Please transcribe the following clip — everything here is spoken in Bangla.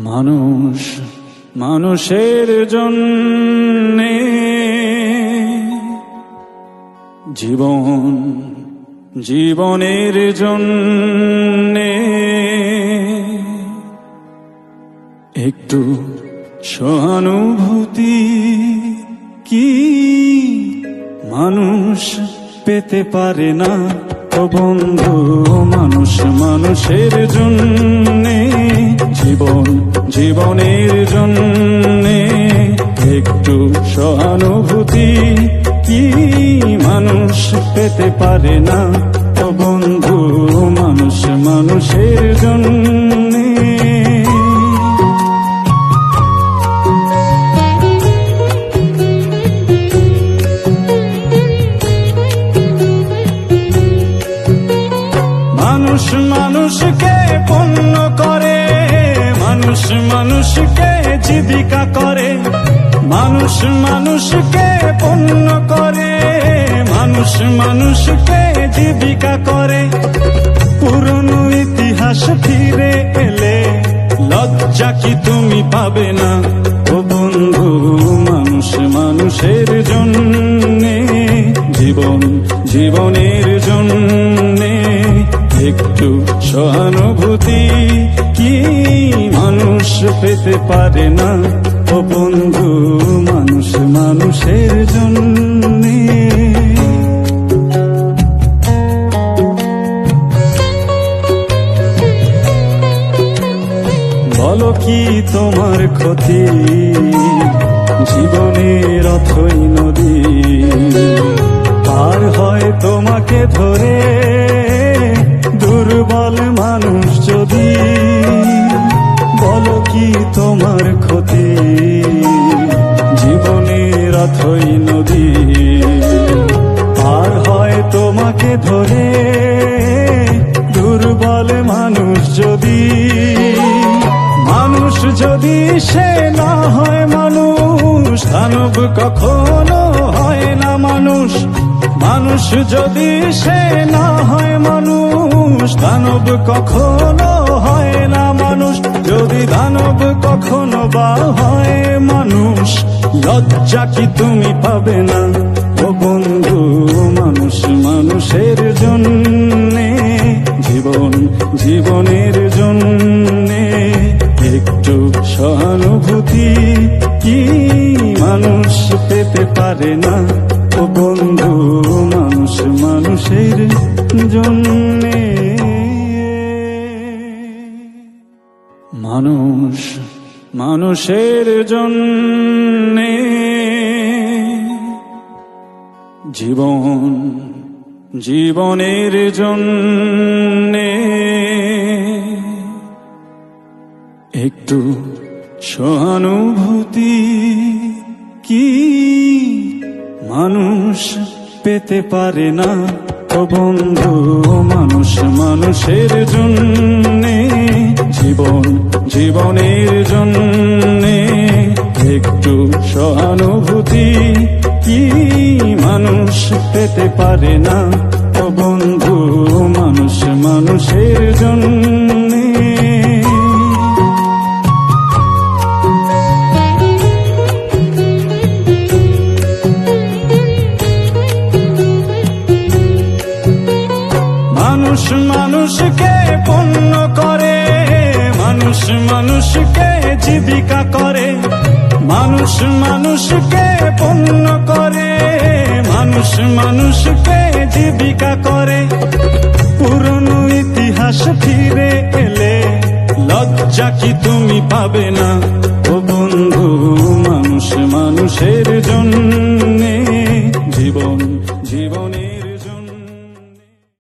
মানুষ মানুষের জন্যে, জীবন জীবনের জন্যে, একটু সহানুভূতি কি মানুষ পেতে পারে না? ও বন্ধু, মানুষ মানুষের জন্যে, জীবন জীবনের জন্যে, একটু সহানুভূতি কি মানুষ পেতে পারে না? ও বন্ধু, মানুষ মানুষের জন্যে। মানুষ মানুষকে পণ্য করে, মানুষ মানুষকে জীবিকা করে, মানুষ মানুষকে পণ্য করে, মানুষ মানুষকে জীবিকা করে। পুরনো ইতিহাস ফিরে এলে লজ্জা কি তুমি পাবে না? ও বন্ধু, মানুষ মানুষের জন্যে, জীবন জীবনের জন্যে, একটু সহানুভূতি কি মানুষ পেতে পারে না? ও বন্ধু, মানুষ মানুষের জন্যে। বলো কি তোমার ক্ষতি? জীবনের অথই নদী পার হয় তোমাকে ধরে, দুর্বল মানুষ যদি। বলো কি তোমার ক্ষতি? জীবনের অথই নদী পার হয় তোমাকে ধরে, দুর্বল মানুষ যদি। মানুষ যদি সে না হয় মানুষ, দানব কখনো হয় না মানুষ। মানুষ যদি সে না হয় মানুষ, দানব কখনো হয় না মানুষ। যদি দানব কখনো বা হয় মানুষ, লজ্জা কি তুমি পাবে না? ও বন্ধু, মানুষ মানুষের জন্যে, জীবন জীবনের জন্যে, একটু সহানুভূতি কি মানুষ পেতে পারে না? ও বন্ধু, মানুষ মানুষের জন্যে। মানুষ মানুষের জন্যে, জীবন জীবনের জন্যে, একটু সহানুভূতি কি মানুষ পেতে পারে না? ও বন্ধু, মানুষ মানুষের জন্যে, জীবন জীবনের জন্যে, একটু সহানুভূতি কি মানুষ পেতে পারে না? ও বন্ধু, মানুষ মানুষের জন্যে। মানুষ মানুষকে পণ্য করে, মানুষ মানুষকে জীবিকা করে, মানুষ মানুষকে পণ্য করে, মানুষ মানুষকে জীবিকা করে। পুরনো ইতিহাস ফিরে এলে লজ্জা কি তুমি পাবে না? ও বন্ধু, মানুষ মানুষের জন্যে, জীবন জীবনে।